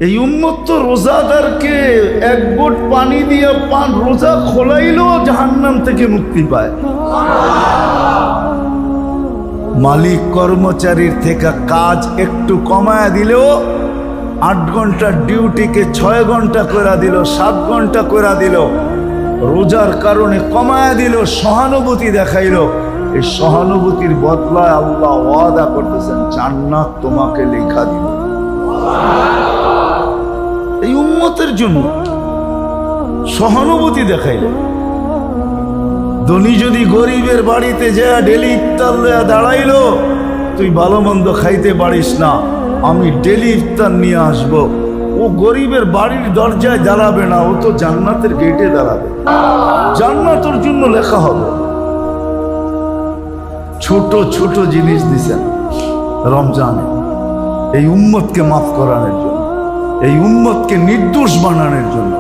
এই উম্মত তো রোজাদারকে এক বোট পানি দিয়ে রোজা খোলাইলেও জাহান্নাম থেকে মুক্তি পায়। মালিক কর্মচারীর থেকে কাজ একটু কমায়া দিলেও 8 ঘন্টার ডিউটিকে 6 ঘন্টা করে দিল, 7 ঘন্টা করে দিল, রোজার কারণে কমায়া দিল, সহানুভূতি দেখাইল। এই সহানুভূতির বদলায় আল্লাহ ওয়াদা করতেছেন জান্নাত তোমাকে লেখা দিল। এই উম্মতের জন্য সহানুভূতি দেখাইল। ধনী যদি গরিবের বাড়িতে যায় ডেলি ইফতার লইয়া দাঁড়াইলো, তুই ভালো মন্দ খাইতে পারিস না, আমি ডেলি ইফতার নিয়ে আসব। ও গরিবের বাড়ির দরজায় দাঁড়াবে না, ও তো জান্নাতের গেটে দাঁড়াবে, জান্নাতের জন্য লেখা হবে। ছোট ছোট জিনিস দিছেন রমজানে এই উম্মতকে মাফ করানোর জন্য, এই উম্মতকে নির্দোষ বানানোর জন্য,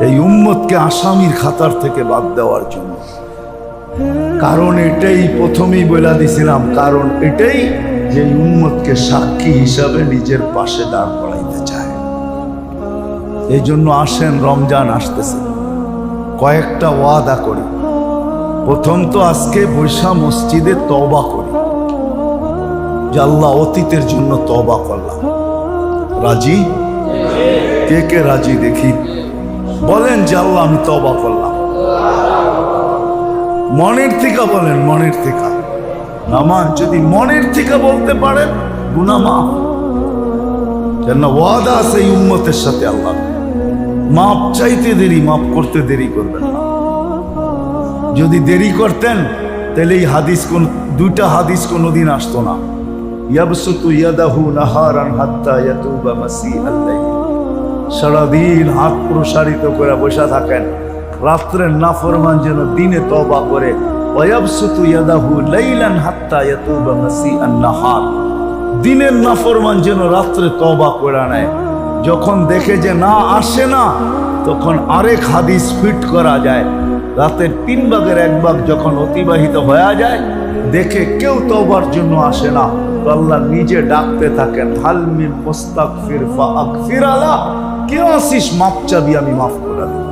এই উম্মতকে আসামির খাতার থেকে বাদ দেওয়ার জন্য। কারণ এটাই প্রথমেই বলে দিছিলাম, কারণ এটাই যে উম্মতকে সাক্ষী হিসাবে নিজের পাশে দাঁড় করাইতে চায়। এই জন্য আসেন, রমজান আসতেছে, কয়েকটা ওয়াদা করি। প্রথম তো আজকে বৈশা মসজিদে তওবা করি যে আল্লাহ অতীতের জন্য তওবা করলাম। রাজি? কে কে রাজি দেখি? বলেন যে আল্লাহ আমি তওবা করলাম। মনের থেকে বলেন, মনের থেকে। নামান যদি মনের থেকে বলতে পারেন গুনাহ মাফ। যেন ওয়াদা আছে এই উম্মতের সাথে আল্লাহ, মাপ চাইতে দেরি, মাফ করতে দেরি করবেন না। যদি দেরি করতেন তাহলে এই হাদিস দুইটা হাদিস কোনোদিন আসতো না। ইয়াবসুতু ইয়াদাহু নাহারান হাত্তা ইয়াতুবা মাসিআল লাইল। সারাদিন হাত প্রসারিত করে বসে থাকেন, রাত্রের নাফরমান যেন দিনে তওবা করে। ওয়ায়াবসুতু ইয়াদাহু লাইলান হাত্তা ইয়াতুবা মাসিআন নাহার। দিনের নাফরমান যেন রাত্রে তওবা করে নেয়। যখন দেখে যে না আসে না, তখন আরেক হাদিস ফিট করা যায়। রাতের 3 ভাগের 1 ভাগ যখন অতিবাহিত হয়ে যায়, দেখে কেউ তওবার জন্য আসে না, তো আল্লাহ নিজে ডাকতে থাকেন, হাল মিন মুস্তাগফির ফাগফির আলাহ। কেউ আসিস, মাপ চাবি, আমি মাফ করে দেব।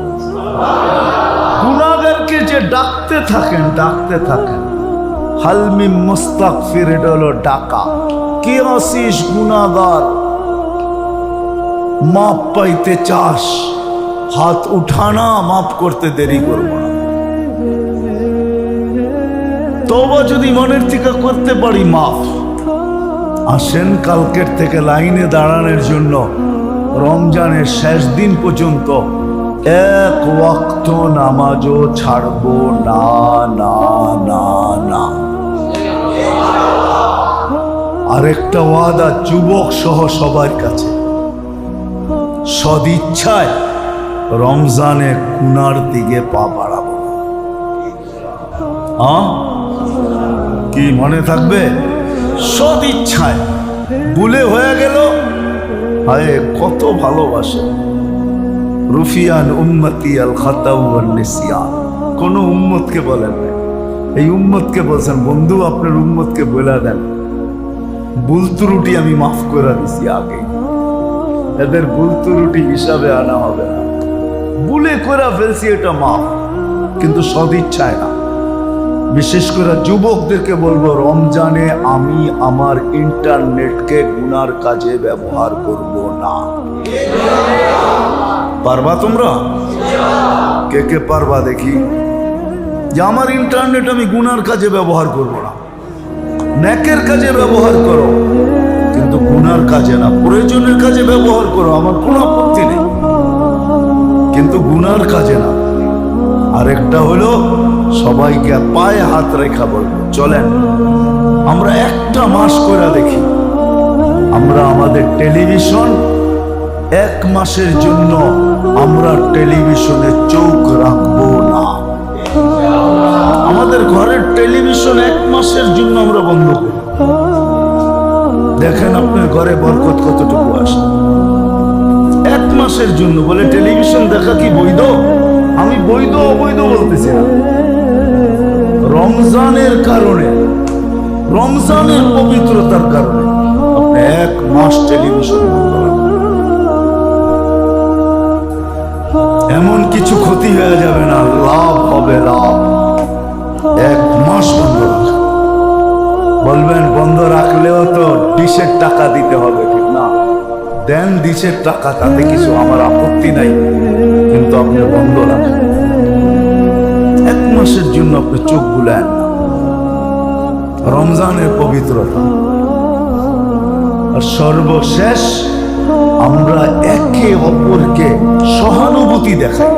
গুনাহগারকে যে ডাকতে থাকেন, ডাকতে থাকেন, হাল মিন মুস্তাগফির, এটা হলো ডাকা। কে আসিস গুনাহগার, মাপ পাইতে চাস, হাত উঠানা, মাফ করতে দেরি করব না। তওবা যদি মনের থেকে করতে পারি মাফ। আসেন কালকের থেকে লাইনে দাঁড়ানোর জন্য রমজানের শেষ দিন পর্যন্ত 1 ওয়াক্ত নামাজও ছাড়বো না, না, না, না। আরেকটা ওয়াদা যুবক সহ সবার কাছে, সদিচ্ছায় রমজানে গুনার দিকে পা বাড়াবো। কি মনে থাকবে? সদিচ্ছায়। ভুলে হয়ে গেল, হায় কত ভালোবাসে। রুফিয়ান উম্মতি আল খাতাউ ওয়ান নিসিয়ান। কোন উম্মতকে বলেন না, এই উম্মতকে বলছেন বন্ধু আপনার উম্মতকে বলে দেন ভুল ত্রুটি আমি মাফ করে দিছি আগে, এদের ভুল ত্রুটি হিসাবে আনা হবে না। ভুলে করে ফেলছি এটা মাফ, কিন্তু সদিচ্ছায় না। বিশেষ করে যুবকদেরকে বলবো, রমজানে আমি আমার ইন্টারনেটকে গুনার কাজে ব্যবহার করব না। পারবা তোমরা? কে কে পারবা দেখি যে আমার ইন্টারনেট আমি গুনার কাজে ব্যবহার করব না। নেকের কাজে ব্যবহার করো, কিন্তু গুনার কাজে না। প্রয়োজনের কাজে ব্যবহার করো, আমার কোনো আপত্তি নেই, কিন্তু গুনার কাজে না। আরেকটা হলো সবাইকে পায়ে হাত রেখা বলবো, চলেন আমরা 1টা মাস করে দেখি, আমরা আমাদের টেলিভিশন 1 মাসের জন্য আমরা টেলিভিশনে চোখ রাখবো না। আমাদের ঘরের টেলিভিশন 1 মাসের জন্য আমরা বন্ধ করি। দেখেন আপনার ঘরে বরকত কতটুকু আসে। 1 মাসের জন্য বলে টেলিভিশন দেখা কি বৈধ? আমি বৈধ অবৈধ বলতেছি না। রমজানের কারণে, রমজানের পবিত্রতার কারণে আপনি 1 মাস টেলিভিশন বন্ধ রাখবেন। কিছু ক্ষতি হয়ে যাবে না, লাভ হবে লাভ। 1 মাস বন্ধ রাখ। বলবেন বন্ধ রাখলেও তো ডিশের টাকা দিতে হবে, ঠিক না? দেন ডিশের টাকা, তাতে কিছু আমার আপত্তি নাই, কিন্তু আপনি বন্ধ রাখেন। 1 মাসের জন্য আপনি চোখ বুলায়েন না। রমজানের পবিত্রতা। আর সর্বশেষ আমরা একে অপরকে সহানুভূতি দেখাই,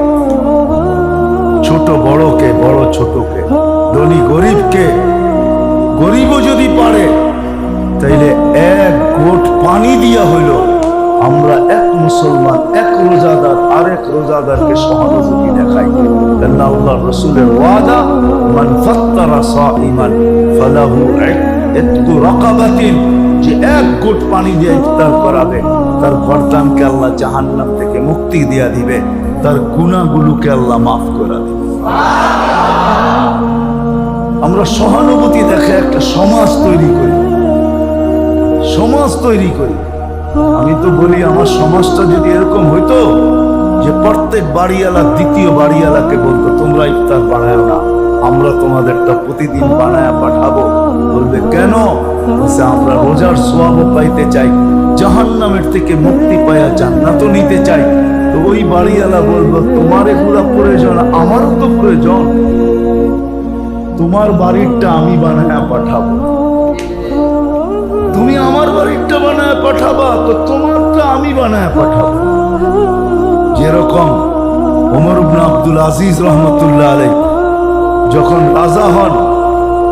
ছোট বড়কে, বড় ছোটকে, ধনী গরিবকে। গরিবও যদি পারে তাইলে 1 ঘট পানি দিয়া হইল আমরা এক মুসলমান, এক রোজাদার আরেক রোজাদারকে সহানুভূতি দেখাই। আল্লাহ রাসূলের ওয়াদা, মান ফাত্তারা সাইমান ফালাহু ইতকু রাকাবাতিন, যে 1 ঘট পানি দিয়ে ইফতার করাবে তার গর্দানকে আল্লাহ জাহান্নাম থেকে মুক্তি দিয়া দিবে, তার গুনাহগুলোকে আল্লাহ মাফ করে দিবে। আমরা সহানুভূতি দেখে একটা সমাজ তৈরি করি, সমাজ তৈরি করি। আমি তো বলি আমার সমাজটা যদি এরকম হইতো যে প্রত্যেক বাড়িওয়ালা দ্বিতীয় বাড়িওয়ালাকে বলতো তোমরা ইফতার বানায় না, আমরা তোমাদেরটা প্রতিদিন বানায় পাঠাবো। বলবে কেন? বলছে আমরা রোজার সওয়াব পাইতে চাই, জাহান্নামের থেকে মুক্তি পাইয়া জান্নাতও নিতে চাই। তো ওই বাড়িওয়ালা বলবো তোমার এগুলা প্রয়োজন, আমারও তো প্রয়োজন, তোমার বাড়িরটা আমি বানায় পাঠাবো। তুমি আমার বাড়িটা বানায় পাঠাবা, তো তোমারটা আমি বানায় পাঠাবো। যেরকম ওমর ইবনে আব্দুল আজিজ রহমতুল্লাহ আলাইহি যখন রাজা হন,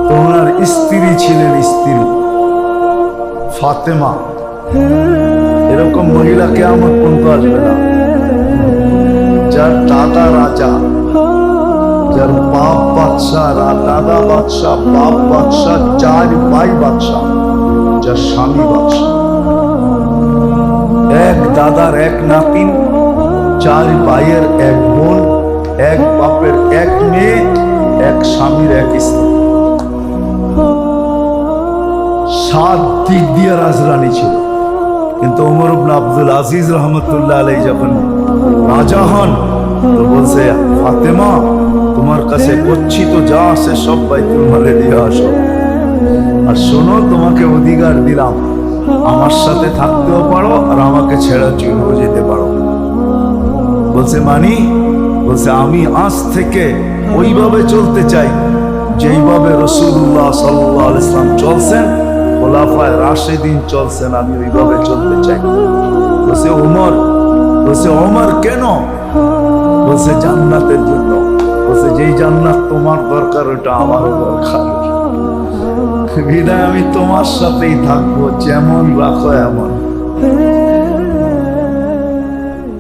তো ওনার স্ত্রী ছিলেন স্ত্রী ফাতেমা। এরকম মহিলা কিয়ামত পর্যন্ত আসবে না, যার দাদা রাজা, যার বাপ বাদশাহ, দাদা বাদশাহ, বাপ বাদশাহ, 4 ভাই বাদশাহ, যার স্বামী বাদশাহ। 1 দাদার 1 নাতিন, 4 ভাইয়ের 1 বোন, 1 বাপের 1 মেয়ে, 1 স্বামীর 1 স্ত্রী। 7 দিক দিয়ে রাজরানী ছিল। কিন্তু ওমর ইবনে আব্দুল আজিজ রহমতুল্লাহ আলাইহি যখন রাজা হন, তো বলছে ফাতেমা তোমার কাছে গচ্ছিত যা আছে সব বাইতুল মালে দিয়ে আসো, আর শোনো তোমাকে অধিকার দিলাম, আমার সাথে থাকতেও পারো আর আমাকে ছেড়ে চলেও যেতে পারো। বলছে মানি? বলছে আমি আজ থেকে ওইভাবে চলতে চাই যেইভাবে রাসূলুল্লাহ সাল্লাল্লাহু আলাইহি ওয়াসাল্লাম চলছেন, খোলাফায়ে রাশিদিন চলছেন, আমি ওইভাবে চলতে চাই। বলছে ওমর, বলছে ওমর কেন? বলছে জান্নাতের জন্য। বলছে যেই জান্নাত তোমার দরকার ওটা আমারও দরকার, বিদায় আমি তোমার সাথেই থাকবো, যেমন রাখো এমন।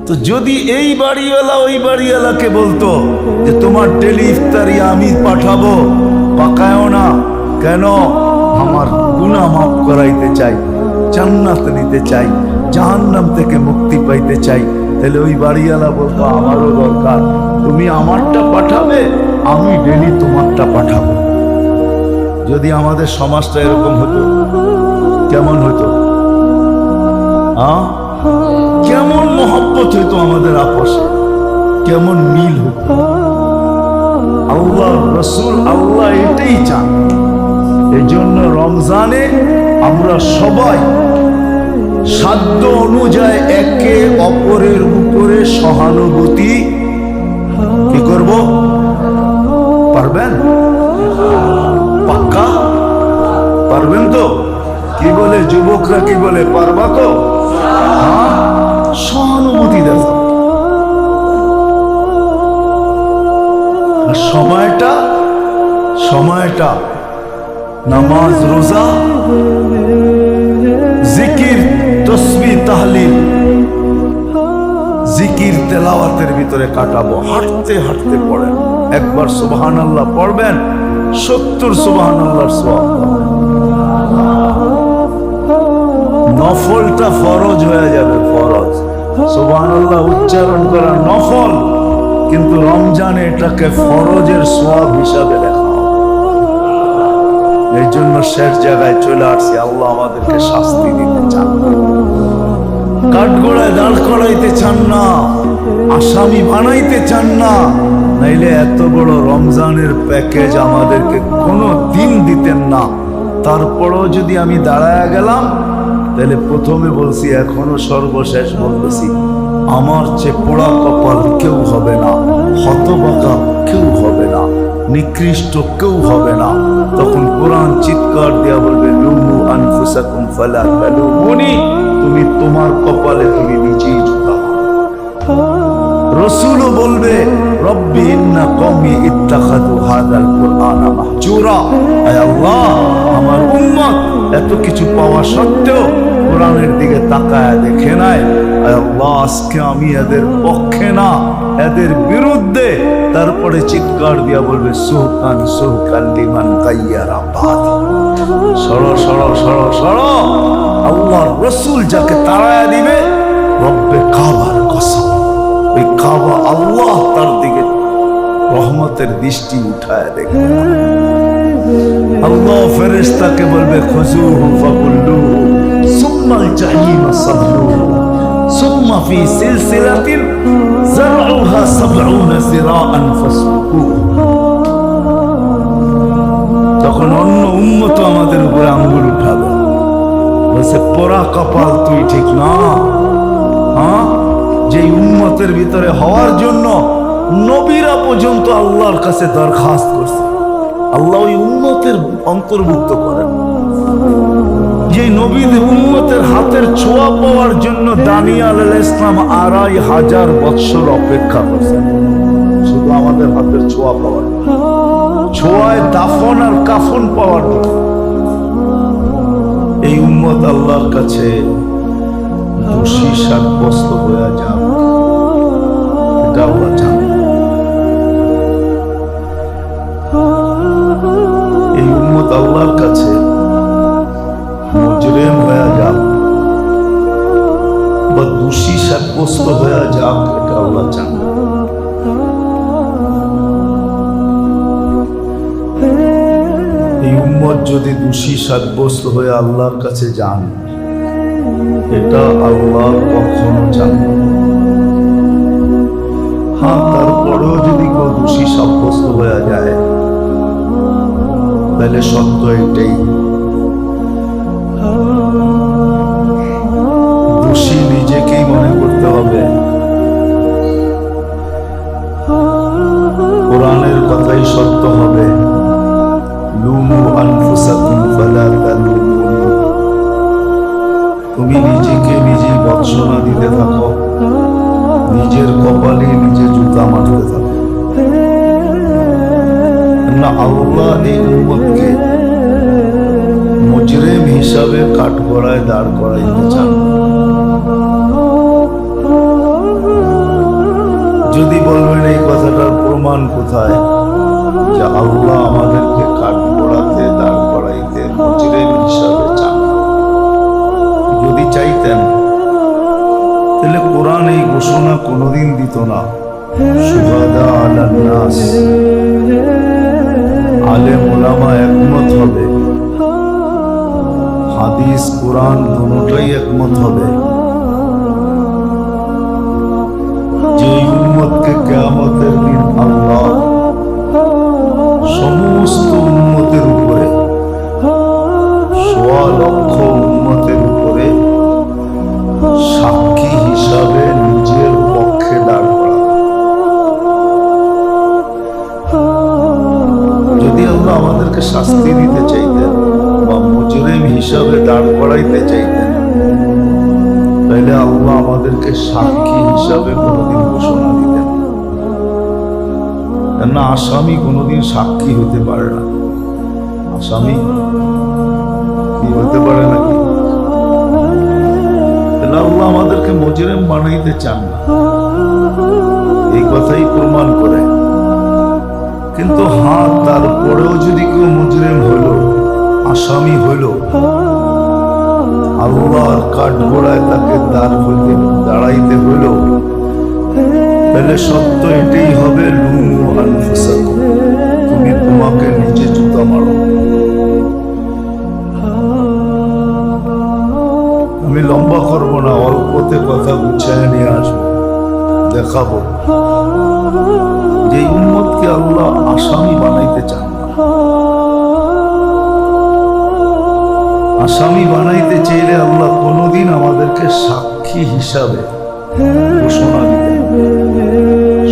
তো যদি এই বাড়িওয়ালা ওই বাড়িওয়ালাকে বলতো যে তোমার ডেলি ইফতারি আমি পাঠাবো, পাকায়ও না কেন? আমার গুনাহ মাফ করাইতে চাই, জান্নাত নিতে চাই, জাহান্নাম থেকে মুক্তি পাইতে চাই, তাহলে ওই বাড়িওয়ালা বলতো আমারও দরকার, তুমি আমারটা পাঠাবে, আমি ডেলি তোমারটা পাঠাবো। যদি আমাদের সমাজটা এরকম হতো কেমন হতো? কেমন মহব্বত হইতো আমাদের আপসে, কেমন মিল হতো। আল্লাহ রাসূল আল্লাহ এটাই চান। এই জন্য রমজানে আমরা সবাই সাধ্য অনুযায়ী একে অপরের উপরে সহানুভূতি কি করব? পারবেন? পাক্কা পারবেন তো? কি বলে যুবকরা, কি বলে পারবা তো? সহানুভূতি দেখো। সময়টা নামাজ, রোজা, জিকির, তাসবিহ, তাহলিল, জিকির তেলাওয়াতের ভিতরে কাটাবো। হাঁটতে হাঁটতে পড়েন, একবার সুবহানাল্লাহ পড়বেন, 70 সুবহানাল্লাহর সওয়াব। নফলটা ফরজ হয়ে যাবে, ফরজ। সুবহানাল্লাহ উচ্চারণ করা নফল, কিন্তু রমজানে এটাকে ফরজের সওয়াব হিসাবে লেখা। এই জন্য শেষ জায়গায় চলে আসছি। আল্লাহ আমাদেরকে শাস্তি দিতে চান না, কাঠগড়ায় দাঁড় করাইতে চান না, আসামি বানাইতে চান না, নাইলে এত বড় রমজানের প্যাকেজ আমাদেরকে কোনো দিন দিতেন না। তারপরও যদি আমি দাঁড়ায় গেলাম, তাহলে প্রথমে বলছি, এখনো সর্বশেষ বলতেছি, আমার চেয়ে পোড়া কপাল কেউ হবে না, হতবাকা কেউ হবে না, নিকৃষ্ট কেউ হবে না। তখন কোরআন চিৎকার দিয়া বলবে, লুমু আনফুসাকুম ফালা তালুমুনি, তুমি তোমার কপালে তুমি নিজেই জুতা। রাসূলও বলবে, রব্বি ইন্না কওমি ইত্তাখাযু হাযাল কুরআনা মাহজুরা, আয় আল্লাহ, আমার উম্মত এত কিছু পাওয়া সত্ত্বেও কোরআনের দিকে তাকায় দেখে নাই। আয় আল্লাহ, আজকে আমি এদের পক্ষে না, এদের বিরুদ্ধে। তারপরে চিৎকার দিয়া বলবে, সুহকান সুহকান লিমান গায়্যারা বাদি, সরো সরো সরো সরো। আল্লাহর রাসূল যাকে তাড়ায়া দিবে, রব্বে কাবার কসম, ওই কাবা আল্লাহ তার দিকে রহমতের দৃষ্টি উঠায় দেখবে। আল্লাহ ফেরেশতাকে বলবে, খুযুহু ফাকুল্লুহু সুম্মাল জাহিমা সাল্লুহু সুম্মা ফি সিলসিলাতিন যারউহা ৭০ যিরাআন ফাসলুকুহু। তখন অন্য উম্মত আমাদের উপরে আঙ্গুল উঠাবে, বলছে, পোড়া কপাল তুই ঠিক না। হ্যাঁ, যে উম্মতের ভিতরে হওয়ার জন্য নবীরা পর্যন্ত আল্লাহর কাছে দরখাস্ত করছে, আল্লাহ ওই উম্মতের অন্তর্ভুক্ত করেন। যে নবীদের উম্মতের হাতের ছোঁয়া পাওয়ার জন্য দানিয়াল আলাইহিস সালাম ২৫০০ বৎসর অপেক্ষা করছেন, শুধু আমাদের হাতের ছোঁয়া পাওয়ার, ছোঁয়ায় দাফন আর কাফন পাওয়ার জন্য। এই উম্মত আল্লাহর কাছে দোষী সাব্যস্ত হয়ে যান, এটা আল্লাহ চান। এই উম্মত আল্লাহর কাছে মুজরিম হয়ে যাক বা দোষী সাব্যস্ত হয়ে যাক, এটা আল্লাহ চান। এই উম্মত যদি দোষী সাব্যস্ত হয়ে আল্লাহর কাছে যান, এটা আল্লাহ কখনো চান না। হ্যাঁ, তারপরেও যদি কেউ দোষী সাব্যস্ত হয়ে যায়, তাহলে সত্য এটাই, দোষী নিজেকেই মনে করতে হবে। কোরআনের কথাই সত্য হবে, লুমু আনফুসাকুম ফালা তালুমুনি। তুমি নিজেকে নিজেই বর্ষনা দিতে থাকো, নিজের কপালে নিজে জুতা মারতে থাকো না। আল্লাহ এই উম্মতকে মুজরিম হিসাবে কাঠগড়ায় দাঁড় করাইতে চান। যদি বলবেন এই কথাটার প্রমাণ কোথায়, যে আল্লাহ আমাদেরকে কাঠগড়াতে দাঁড় করাইতে মুজরিম হিসাবে চান, যদি চাইতেন তাহলে কোরআন এই ঘোষণা কোনোদিন দিত না, শুহাদা আলান নাস। আলেম ওলামা একমত হবে, হাদিস কোরআন দুটোই একমত হবে, যে উম্মতকে কিয়ামতের দিন আল্লাহ সমস্ত উম্মতের উপরে, ১০০ লক্ষ উম্মতের উপরে সাক্ষী হিসাবে নিজের পক্ষে দাঁড় করা। যদি আল্লাহ আমাদেরকে শাস্তি দিতে চাইতেন বা মুজরিম হিসাবে দাঁড় করাইতে চাইতেন, তাহলে আল্লাহ আমাদেরকে সাক্ষী হিসাবে কোনোদিন ঘোষণা দিতেন না। আসামি কোনোদিন সাক্ষী হতে পারে না। আসামি কি হতে পারে নাকি? আল্লাহ আমাদেরকে মুজরিম বানাইতে চান না, এই কথাই প্রমাণ করে। কিন্তু হ্যাঁ, তারপরেও যদি কেউ মুজরিম হইল, আসামি হইল, আল্লাহর কাঠগড়ায় তাকে দাঁড়াইতে হইল, তাহলে সত্য এটাই হবে, লুমু আনফুসাকুম, তুমি তোমাকে নিজে জুতা মারো। আমি লম্বা করবো না, অল্পতে কথা গুছিয়ে নিয়ে আসবো। দেখাবো যে উম্মতকে আল্লাহ আসামি বানাইতে চান না। আসামি বানাইতে চাইলে আল্লাহ কোনোদিন আমাদেরকে সাক্ষী হিসাবে ঘোষণা দিতেন।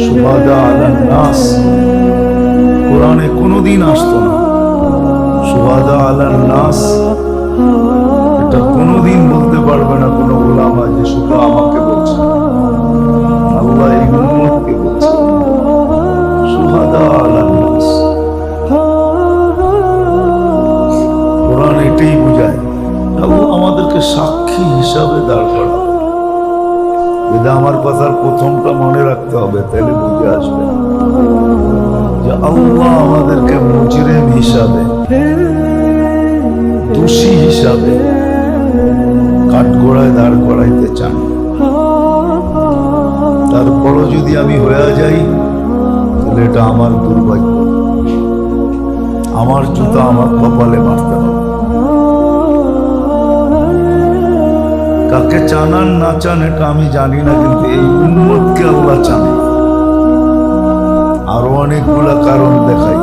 শুহাদা আলান নাস কোরআনে কোনোদিন আসতো না। শুহাদা আলান নাস এটা কোনোদিন বলতে পারবে না কোনো উলামা যে শুধু আমাকে বলছে। আল্লাহ এই উম্মতকে বলছে শুহাদা আলান নাস। কোরআন এটাই বোঝায় আল্লাহ আমাদেরকে সাক্ষী হিসাবে দাঁড় করা। যদি আমার কথার প্রথমটা মনে রাখতে হবে, তাহলে বুঝে আসবে যে আল্লাহ আমাদেরকে মুজরিম হিসাবে, দোষী হিসাবে কাঠগড়ায় দাঁড় করাইতে চান। তারপরও যদি আমি হয়ে যাই তাহলে এটা আমার দুর্ভাগ্য, আমার জুতা আমার কপালে মারতে হবে। কাকে চানান না চান এটা আমি জানি না, কিন্তু এই উম্মতকে আল্লাহ চান। আরো অনেকগুলা কারণ দেখাই।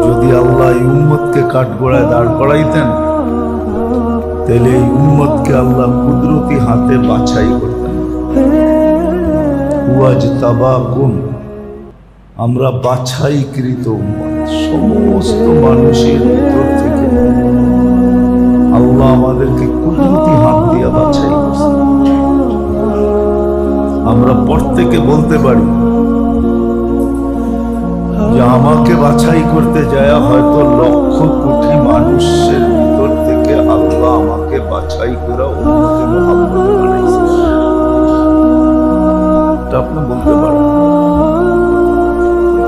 যদি আল্লাহ এই উম্মতকে কাঠগড়ায় দাঁড় করাইতেন তাহলে এই উম্মতকে আল্লাহ কুদরতি হাতে বাছাই করতেন। ওয়াজতাবাকুম, আমরা বাছাইকৃত উম্মত। সমস্ত মানুষের ভিতর থেকে আল্লাহ আমাদেরকে কুদরতি হাত দিয়ে বাছাই করছে। আমরা প্রত্যেকে বলতে পারি যে আমাকে বাছাই করতে যায় হয়তো লক্ষ কোটি মানুষের ভিতর থেকে আল্লাহ আমাকে বাছাই করে উম্মতে মুহাম্মদ বানাইছে। এটা আপনি বলতে পারেন।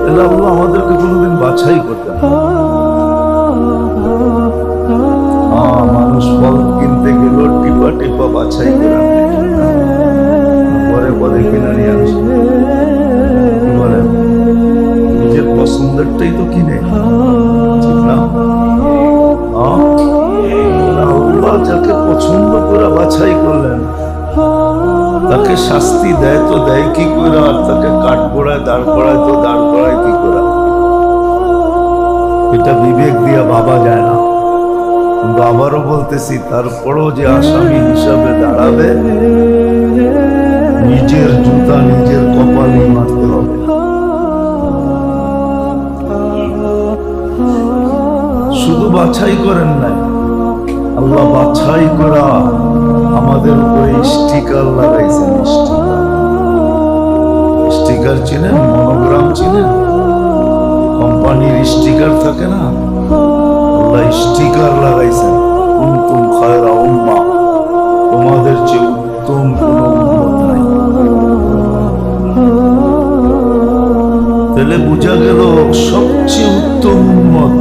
তাহলে আল্লাহ আমাদেরকে কোনোদিন বাছাই করতে না। মানুষ ফল কিনতে গেল টিপা টিপা বাছাই করে পরে পরে কিনে নিয়ে আসে। কি বলেন? নিজের পছন্দেরটাই তো কিনে, ঠিক না? আল্লাহ যাকে পছন্দ করে বাছাই করলেন তাকে শাস্তি দেয় তো দেয় কি করে, আর তাকে কাঠগড়ায় দাঁড় করায় তো দাঁড় করায় কি করে? এটা বিবেক দিয়া ভাবা যায় না। কিন্তু আবারও বলতেছি, তারপরও যে আসামি হিসাবে দাঁড়াবে নিজের জুতা নিজের কপালে মারতে হবে। শুধু বাছাই করেন নাই, আল্লাহ বাছাই করা আমাদের উপরে স্টিকার লাগাইছেন। স্টিকার চিনেন? মনোগ্রাম চিনেন? কোম্পানির স্টিকার থাকে না, আল্লাহ স্টিকার লাগাইছেন। কুনতুম খায়রা উম্মাহ, তোমাদের চেয়ে উত্তম কোন উম্মত নাই। তাহলে বোঝা গেল সবচেয়ে উত্তম উম্মত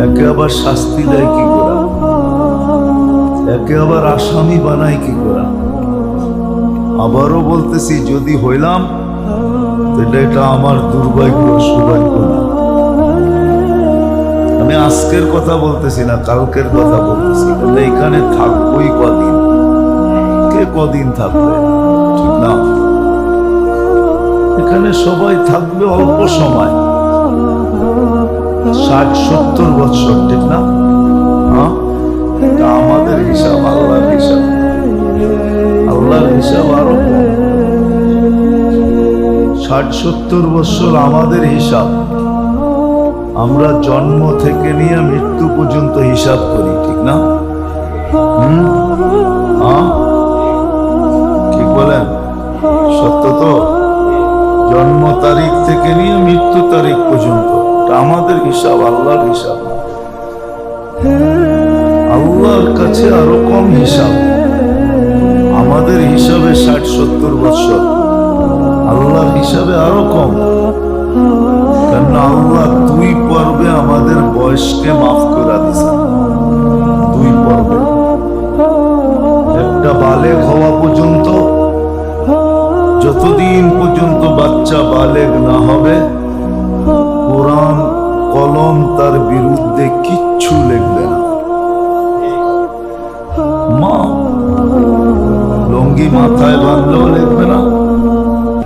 একে আবার শাস্তি দেয় কি করা, একে আবার আসামি বানায় কি করা। আবারও বলতেছি, যদি হইলাম তাহলে এটা আমার দুর্ভাগ্য, সৌভাগ্য না। আমি আজকের কথা বলতেছি না, কালকের কথা বলতেছি। কিন্তু এখানে থাকবোই কদিন, কে কদিন থাকবে, ঠিক না? এখানে সবাই থাকবে অল্প সময়, 60-70 বছর, ঠিক না? এটা আমাদের হিসাব, আল্লাহর হিসাব। আল্লাহর হিসাব আরো 60-70 বছর আমাদের হিসাব। আমরা জন্ম থেকে নিয়ে মৃত্যু পর্যন্ত হিসাব করি, ঠিক না? কি বলেন? সত্য তো? জন্ম তারিখ থেকে নিয়ে মৃত্যু তারিখ পর্যন্ত এটা আমাদের হিসাব, আল্লাহর হিসাব। আল্লাহর কাছে আরো কম হিসাব। আমাদের হিসাবে 60-70 বছর, আল্লাহর হিসাবে আরো কম। কারণ আল্লাহ 2 পর্বে আমাদের বয়সকে মাফ করে দিয়েছেন। 2 পর্বে, একটা বালেগ হওয়া পর্যন্ত, যতদিন পর্যন্ত বাচ্চা বালেগ না হবে কোরআন কলম তার বিরুদ্ধে কিচ্ছু লিখবে না। মা লুঙ্গি মাথায় বাঁধলেও লিখবে না,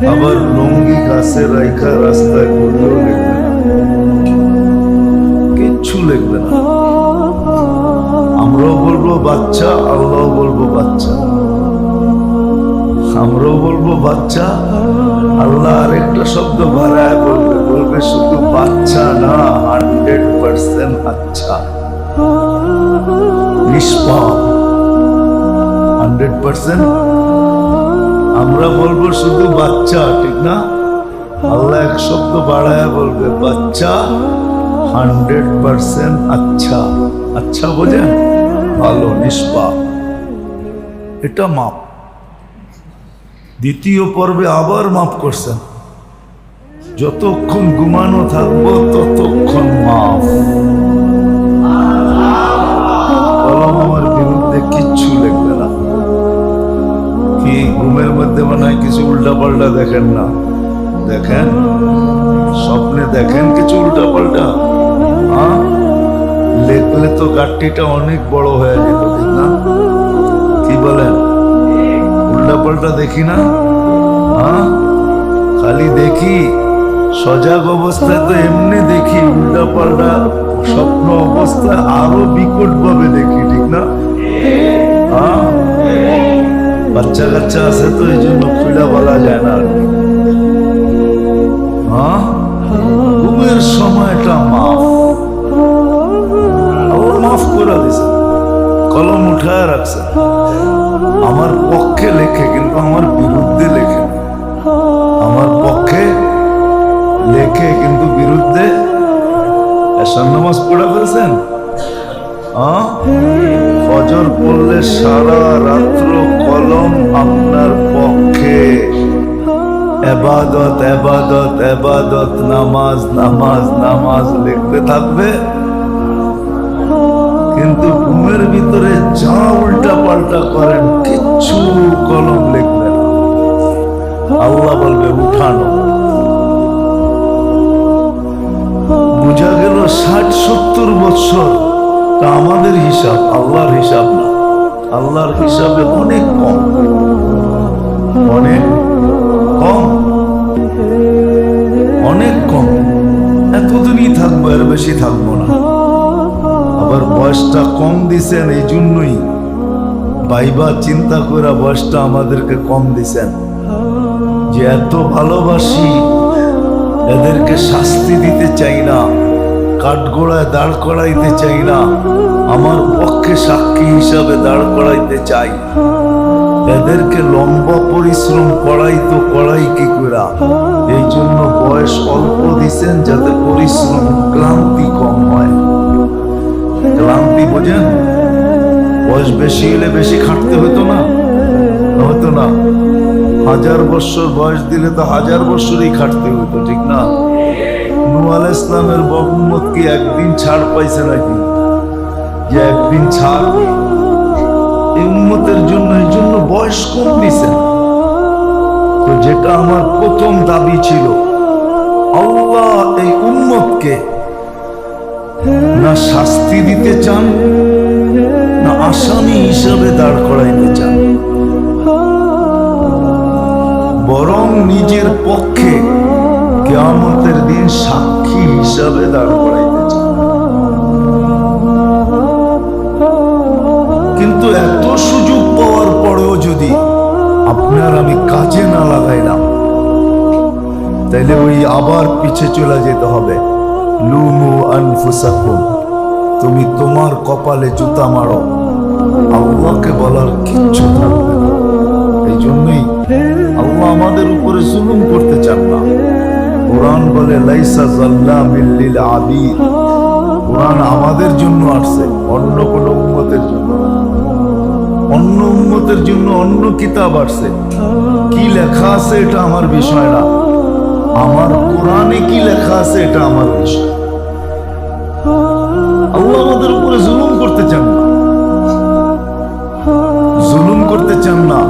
আবার লুঙ্গি গাছে রাইখা রাস্তায় ঘুরলেও লিখবে না, কিচ্ছু লিখবে না। আমরাও বলবো বাচ্চা, আল্লাহ বলবো বাচ্চা। আমরাও বলবো বাচ্চা, আল্লাহ আরেকটা শব্দ বাড়ায় বলবে, বলবে শুধু বাচ্চা না, 100% আচ্ছা, নিষ্পাপ, 100%। আমরা বলবো শুধু বাচ্চা, ঠিক না? আল্লাহ এক শব্দ বাড়ায় বলবে বাচ্চা, 100% আচ্ছা। আচ্ছা বোঝেন, ভালো, নিষ্পাপ, এটা মাপ। দ্বিতীয় পর্বে আবার মাফ করছেন, যতক্ষণ ঘুমানো থাকবো ততক্ষণ মাফ। কলম আমার বিরুদ্ধে কিচ্ছু লিখবে না। কি ঘুমের মধ্যে মনে হয় কিছু উল্টা পাল্টা দেখেন না? দেখেন, স্বপ্নে দেখেন কিছু উল্টা পাল্টা? হ্যাঁ, লেখলে তো গাঠটিটা অনেক বড় হয়ে যেত, ঠিক না? কি বলেন? উল্টা পাল্টা দেখি না? হ্যাঁ, খালি দেখি সজাগ অবস্থায় তো এমনি দেখি, উল্টা পাল্টা স্বপ্ন অবস্থায় আরো বিকট ভাবে দেখি, ঠিক না? হ্যাঁ, বাচ্চা কাচ্চা আছে তো এই জন্য খুলে বলা যায় না। হ্যাঁ, ঘুমের সময়টা মাফ, মাফ করে দিছে, কলম উঠায় রাখছে। আমার পক্ষে লেখে কিন্তু আমার বিরুদ্ধে লেখে, আমার পক্ষে লেখে কিন্তু বিরুদ্ধে। এশার নামাজ পড়া ফেলছেন? ফজর পড়লে সারা রাত্র কলম আপনার পক্ষে এবাদত এবাদত এবাদত, নামাজ নামাজ নামাজ লিখতে থাকবে, কিন্তু ঘুমের ভিতরে যা উল্টা পাল্টা করেন কিচ্ছু কলম লিখবে না। আল্লাহ বলবে উঠানো। বুঝা গেল 60-70 বছর তা আমাদের হিসাব, আল্লাহর হিসাব না। আল্লাহর হিসাবে অনেক কম, অনেক কম, অনেক কম। এতদিনই থাকবো, এর বেশি থাকবো না। আবার বয়সটা কম দিছেন, এই জন্যই ভাইবা চিন্তা করে বয়সটা আমাদেরকে কম দিছেন, যে এত ভালোবাসি, এদেরকে শাস্তি দিতে চাই না, কাঠগোড়ায় দাঁড় করাইতে চাই না, আমার পক্ষে সাক্ষী হিসাবে দাঁড় করাইতে চাই। এদেরকে লম্বা পরিশ্রম করাই তো করাই কি করে, এই জন্য বয়স অল্প দিছেন যাতে পরিশ্রম ক্লান্তি কম হয়। ক্লান্তি বোঝেন? বয়স বেশি হলে বেশি খাটতে হতো না, হতো না? 1000 বছর বয়স দিলে তো 1000 বছরই খাটতে হতো, ঠিক না? নূহ আলাইহিস সালামের উম্মত কি একদিন ছাড় পাইছে নাকি, যে একদিন ছাড়? এই উম্মতের জন্য, এই জন্য বয়স কম দিছেন। তো যেটা আমার প্রথম দাবি ছিল, আল্লাহ এই উম্মতকে না শাস্তি দিতে চান, না আসামি হিসাবে দাঁড় করাইতে চান, বরং নিজের পক্ষে কিয়ামতের দিন সাক্ষী হিসাবে দাঁড় করাইতে চান। কিন্তু এত সুযোগ পাওয়ার পরেও যদি আপনার আমি কাজে না লাগাইলাম, তাইলে ওই আবার পিছে চলে যেতে হবে। লুমু আনফুসাকুম, তুমি তোমার কপালে জুতা মারো, আল্লাহকে বলার কিচ্ছু থাকবে না। এই জন্যই আল্লাহ আমাদের উপরে জুলুম করতে চান না। কোরআন বলে লাইসা যাল্লামিল লিল আবিদ, কোরআন আমাদের জন্য আসছে, অন্য কোন উম্মতের জন্য না। অন্য উম্মতের জন্য অন্য কিতাব আসছে, কি লেখা আছে এটা আমার বিষয় না, আমার কোরআনে কি লেখা আছে এটা আমার বিষয়। আল্লাহ আমাদের উপরে জুলুম করতে চান না, জুলুম করতে চান না।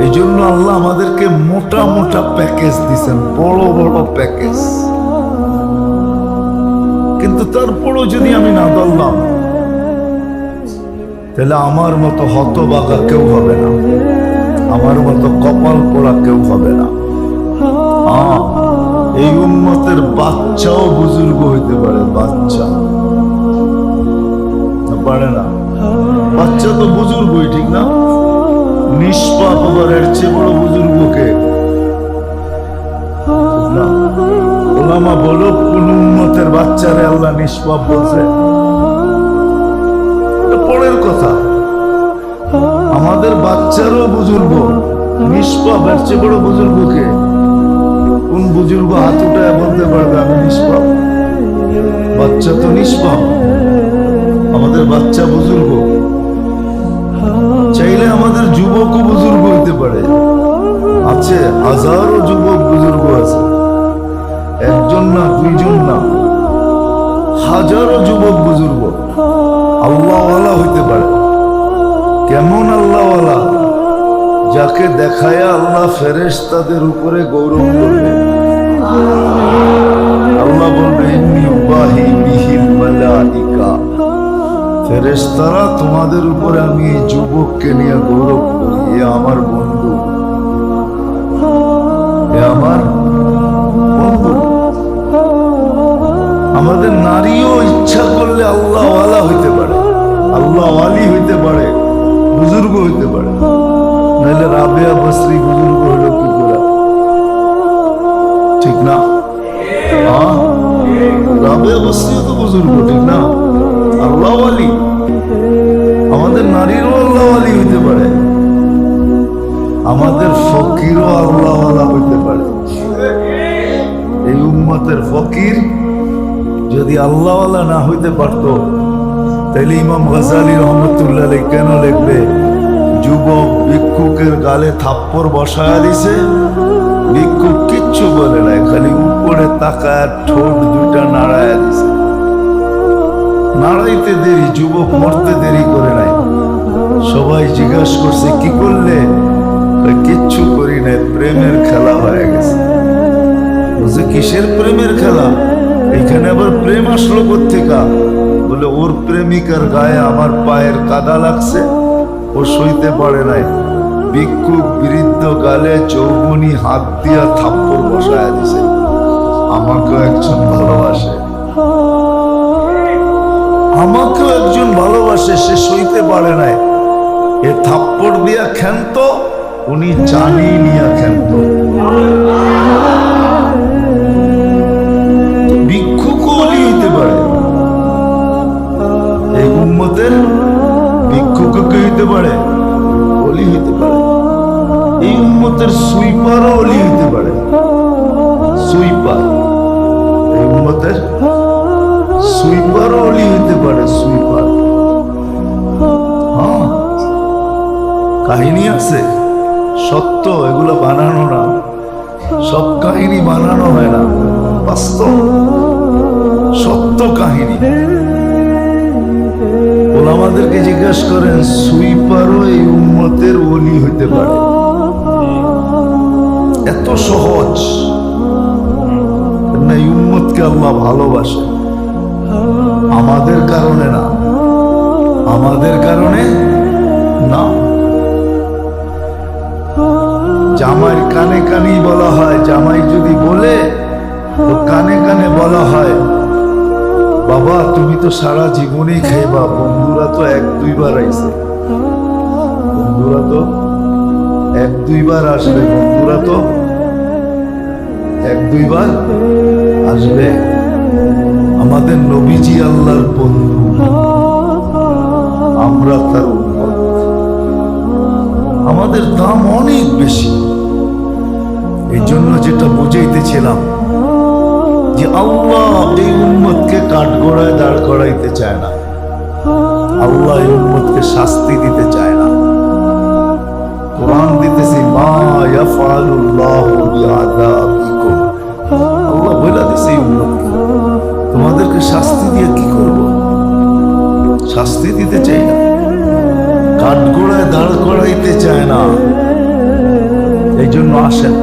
এই জন্য আল্লাহ আমাদেরকে মোটা মোটা প্যাকেজ দিচ্ছেন, বড় বড় প্যাকেজ। কিন্তু তারপরও যদি আমি না ধরলাম, তাহলে আমার মতো হতবাগা কেউ হবে না, আমার মতো কপাল পোড়া কেউ হবে না। এই উম্মতের বাচ্চাও বুজুর্গ হইতে পারে, বাচ্চা পারে না, বাচ্চা তো বুজুর্গই, ঠিক না? নিষ্পাপ আবার এর চেয়ে বড় বুজুর্গকে ওলামা বলো, কোন উম্মতের বাচ্চারে আল্লাহ নিষ্পাপ বলছে? পরের কথা, আমাদের বাচ্চারও বুজুর্গ, নিষ্পাপ এর চেয়ে বড় বুজুর্গকে? কোন বুজুর্গ হাত উঠায় বলতে পারবে আমি নিষ্পাপ? বাচ্চা তো নিষ্পাপ, আমাদের বাচ্চা বুজুর্গ। চাইলে আমাদের যুবকও বুজুর্গ হইতে পারে, আছে হাজারো যুবক বুজুর্গ আছে, একজন না, দুইজন না, হাজারো যুবক বুজুর্গ আল্লাহওয়ালা হইতে পারে। কেমন আল্লাহওয়ালা? যাকে দেখায় আল্লাহ ফেরেশতাদের উপরে গৌরব করবে। আল্লাহ বলবে, ইন্নী উবাহি বিহিল মালাইকা, ফেরেশতারা তোমাদের উপরে আমি এই যুবককে নিয়ে গৌরব করি, এ আমার বন্ধু, এ আমার বন্ধু। আমাদের নারীও ইচ্ছা করলে আল্লাহওয়ালা হইতে পারে, আল্লাহওয়ালি হইতে পারে, বুজুর্গ হইতে পারে। নাহলে রাবেয়া বসরি বুজুর্গ হলো কি করে? ঠিক না? রাবেয়া বসরিও তো বুজুর্গ, ঠিক না? আল্লাহওয়ালি। আমাদের নারীরও আল্লাহওয়ালি হইতে পারে, আমাদের ফকিরও আল্লাহওয়ালা হইতে পারে। এই উম্মতের ফকির যদি আল্লাহওয়ালা না হইতে পারতো, তাহলে ইমাম গাজালি রহমতুল্লাহ আলাইহি কেন লিখবে, যুবক ভিক্ষুকের গালে থাপ্পড় বসায়া দিছে, ভিক্ষুক কিচ্ছু বলে নাই, খালি উপরে তাকায় ঠোঁট দুইটা নাড়ায়া দিছে। নাড়াইতে দেরি, যুবক মরতে দেরি করে নাই। সবাই জিজ্ঞাসা করছে কি করলে? কিচ্ছু করি নাই, প্রেমের খেলা হয়ে গেছে। বলছে কিসের প্রেমের খেলা? এখানে আবার প্রেম আসলো কোত্থেকা? বলে ওর প্রেমিকার গায়ে আমার পায়ের কাদা লাগছে, ও সইতে পারে নাই, ভিক্ষুক বৃদ্ধ গালে যৌবনী হাত দিয়া থাপ্পড় বসায়া দিছে। আমাকেও একজন ভালোবাসে, আমাকেও একজন ভালোবাসে, সে সইতে পারে নাই, এ থাপ্পড় দিয়া ক্ষান্ত, উনি জানি নিয়া ক্ষান্ত। ভিক্ষুকও অলি হইতে পারে, এই উম্মতের ভিক্ষুকও হইতে পারে, অলি হইতে পারে। এই উম্মতের সুইপারও অলি হইতে পারে, সুইপার। এই উম্মতের সুইপারও অলি হইতে পারে, সুইপার। হ্যাঁ, কাহিনী আছে, সত্য, এগুলো বানানো না, সব কাহিনী বানানো হয় না, বাস্তব সত্য কাহিনী। ওলামাদেরকে জিজ্ঞাসা করেন, সুইপারও এই উম্মতের ওলি হইতে পারে? এত সহজ না? এই উম্মতকে আল্লাহ ভালোবাসে, আমাদের কারণে না, আমাদের কারণে না। জামাইয়ের কানে কানেই বলা হয়, জামাই যদি বলে তো কানে কানে বলা হয়, বাবা তুমি তো সারা জীবনই খাইবা, বন্ধুরা তো এক দুইবার আইছে, বন্ধুরা তো এক দুইবার আসবে, বন্ধুরা তো এক দুইবার আসবে। আমাদের নবীজি আল্লাহর বন্ধু, আমরা তার উম্মত, আমাদের দাম অনেক বেশি। এই জন্য যেটা বুঝাইতেছিলাম যে আল্লাহ এই উম্মতকে কাঠগড়ায় দাঁড় করাইতে চায় না, আল্লাহ এই উম্মতকে শাস্তি দিতে চায় না। কোরআন দিতেছি, মা ইয়াফআলুল্লাহু বিআযাবিকুম, আল্লাহ বলে দিছে এই উম্মতকে, তোমাদেরকে শাস্তি দিয়ে কি করব? শাস্তি দিতে চাই না, কাঠগড়ায় দাঁড় করাইতে চায় না। এই জন্য আসেন,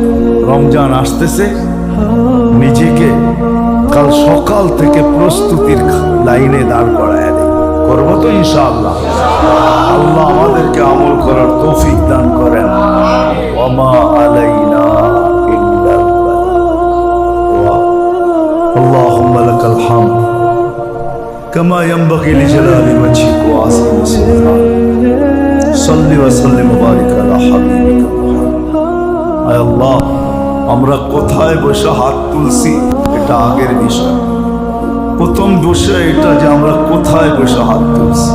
রমজান আসতেছে, নিজেকে কাল সকাল থেকে প্রস্তুতির লাইনে দাঁড় করায় দেয়। করবো তো ইনশাআল্লাহ। আল্লাহ আমাদেরকে আমল করার তৌফিক দান করেন। ওয়া মা আলাইনা ইল্লাল বালাগ। كما ينبغي لجلال وجهك وعظيم سلطانك صل وسلم وبارك على حبيبك محمد আয় আল্লাহ আমরা কোথায় বসে হাত তুলছি এটা আগের বিষয় প্রথম বিষয় এটা যে আমরা কোথায় বসে হাত তুলছি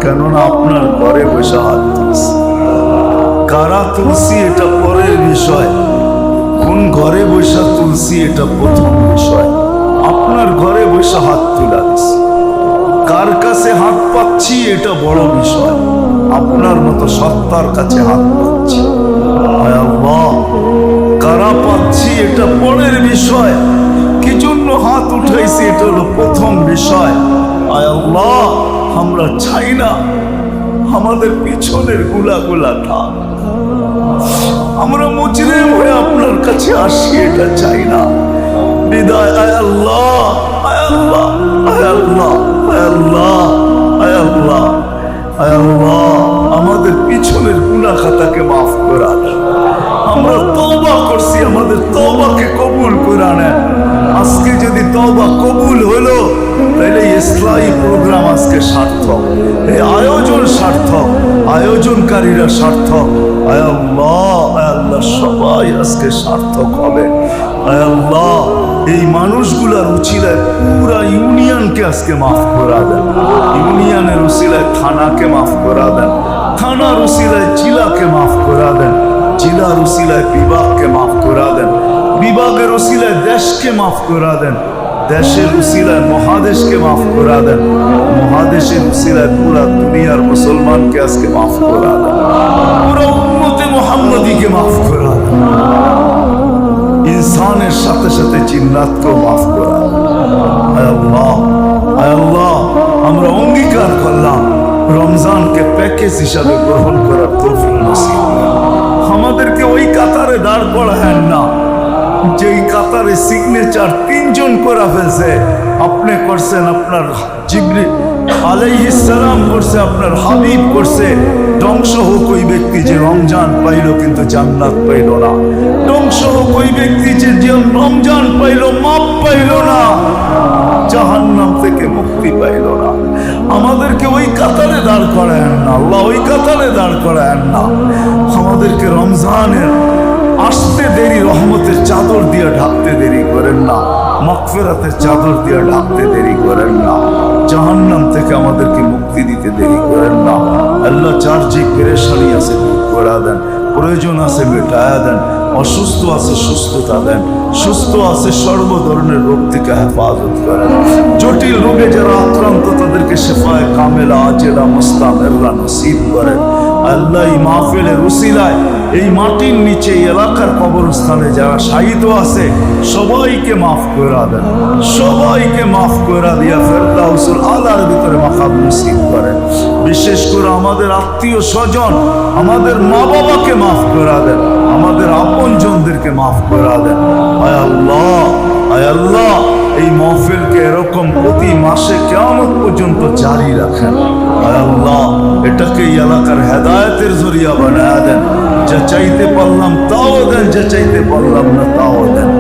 কেননা আপনার ঘরে বসে হাত তুলছি কারা তুলছি এটা পরের বিষয় কোন ঘরে বসে তুলছি এটা প্রথম বিষয় আপনার ঘরে বসে হাত তুলা দিছি কার কাছে হাত পাচ্ছি এটা বড় বিষয় আপনার মতো সত্তার কাছে হাত পাচ্ছি আয় আল্লাহ কারা পাচ্ছি এটা পরের বিষয় কি জন্য হাত উঠাইছি এটা হলো প্রথম বিষয় আয় আল্লাহ আমরা চাই না আমাদের পিছনের গুলা থাক আমরা মুজরিম হয়ে আপনার কাছে আসি এটা চাই না বিদায় আয় আল্লাহ আয় আল্লাহ আয় আল্লাহ আয় আল্লাহ আয় আল্লাহ আয় আল্লাহ আমাদের পিছনের গুনাহ খাতাকে মাফ করে দেন আমরা তওবা করছি আমাদের তওবাকে কবুল করে নেন আজকে যদি তওবা কবুল হলো তাহলে ইসলামী প্রোগ্রাম আজকে সার্থক এই আয়োজন সার্থক আয়োজনকারীরা সার্থক আয় আল্লাহ সবাই আজকে সার্থক হবে আয় আল্লাহ এই মানুষগুলার উচিলায় পুরা ইউনিয়নকে আজকে মাফ করা দেন ইউনিয়নের উচিলায় থানাকে মাফ করা দেন থানার উচিলায় জেলাকে মাফ করা দেন জেলার উচিলায় বিভাগকে মাফ করা দেন বিভাগের উচিলায় দেশকে মাফ করা দেন দেশের উসিলায় মহাদেশকে মাফ করা দেন মহাদেশের উসিলায় পুরা দুনিয়ার মুসলমানকে আজকে মাফ করা দেন পুরো উম্মতে মুহাম্মদীকে মাফ করা দেন ইনসানের সাথে সাথে জিন্নাতকেও মাফ করা দেন আয় আল্লাহ আমরা অঙ্গীকার করলাম রমজানকে প্যাকেজ হিসাবে গ্রহণ করার তৌফিক নসিব আমাদেরকে ওই কাতারে দাঁড় করায়েন না যেই কাতারে সিগনেচার 3 জন করা ফেলছে আপনি করছেন আপনার জিবরিল আলাইহিস সালাম করছে আপনার হাবিব করছে ধ্বংস হোক ওই ব্যক্তি যে রমজান পাইল কিন্তু জান্নাত পাইল না ধ্বংস হোক ওই ব্যক্তি যে রমজান পাইল মাপ পাইল না জাহান্নাম থেকে মুক্তি পাইল না আমাদেরকে ওই কাতারে দাঁড় করায়েন না আল্লাহ ওই কাতারে দাঁড় করায়েন না আমাদেরকে রমজানের আসতে দেরি রহমতের চাদর দিয়ে ঢাকতে দেরি করেন না মাগফিরাতের চাদর দিয়ে ঢাকতে দেরি করেন না জাহান্নাম থেকে আমাদেরকে মুক্তি দিতে দেরি করেন না আল্লাহ যার যে পেরেশানি আছে দূর করে দেন প্রয়োজন আছে মেটায়া দেন অসুস্থ আছে সুস্থতা দেন সুস্থ আছে সর্ব ধরনের রোগ থেকে হেফাজত করেন জটিল রোগে যারা আক্রান্ত তাদেরকে শেফায়ে কামেলা আজেলা মুস্তামেররা নসিব করেন আল্লাহ এই মাহফিলের উসিলায় এই মাটির নিচে এলাকার কবরস্থানে যারা শাহিদ আছে সবাইকে মাফ করে দেন সবাইকে মাফ করে দিয়া ফেরদাউসুল আলার ভিতরে মাকাম নসিব করেন বিশেষ করে আমাদের আত্মীয় স্বজন আমাদের মা বাবাকে মাফ করে দেন আমাদের আপনজনদেরকে মাফ করে দেন আয় আল্লাহ এই মাহফিলকে এরকম প্রতি মাসে কিয়ামত পর্যন্ত জারি রাখেন আয় আল্লাহ এটাকে এই এলাকার হেদায়েতের জরিয়া বানায়া দেন যা চাইতে পারলাম তাও দেন যা চাইতে পারলাম না তাও দেন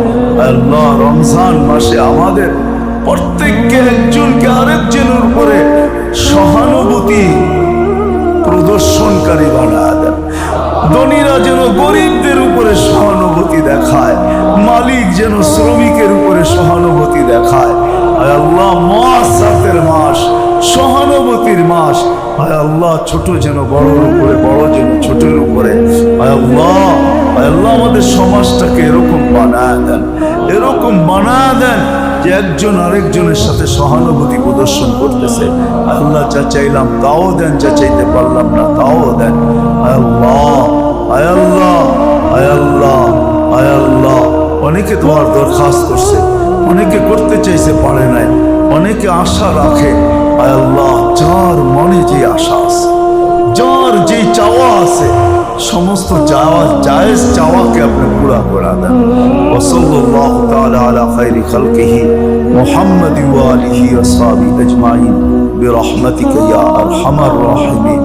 আল্লাহ রমজান মাসে আমাদের প্রত্যেককে একজনকে আরেকজনের উপরে সহানুভূতি প্রদর্শনকারী বানায়া দেন ধনীরা যেন গরিবদের উপরে সহানুভূতি দেখায় মালিক যেন শ্রমিকের উপরে সহানুভূতি দেখায় আয় আল্লাহ মুআসাতের মাস সহানুভূতির মাস আয় আল্লাহ ছোট যেন বড়র উপরে বড় যেন ছোটের উপরে আয় আল্লাহ আমাদের সমাজটাকে এরকম বানায় দেন এরকম বানায় দেন যে একজন আরেকজনের সাথে সহানুভূতি প্রদর্শন করতেছে আল্লাহ যা চাইলাম তাও দেন যা চাইতে পারলাম না তাও দেন আল্লাহ অনেকে তোমার দরখাস্ত করছে অনেকে করতে চাইছে পারে নাই অনেকে আশা রাখে আয় আল্লাহ যার মনে যে আশা আছে যার যে চাওয়া আছে সমস্ত জায়েজ চাওয়াকে আপনি পুরা করে দেন ওয়াসাল্লাল্লাহু তাআলা আলা খায়রি খালকিহি মুহাম্মাদ ওয়া আলিহি ওয়া সাহবিহি আজমাইন বিরহমাতিকা ইয়া আরহামার রাহিমিন।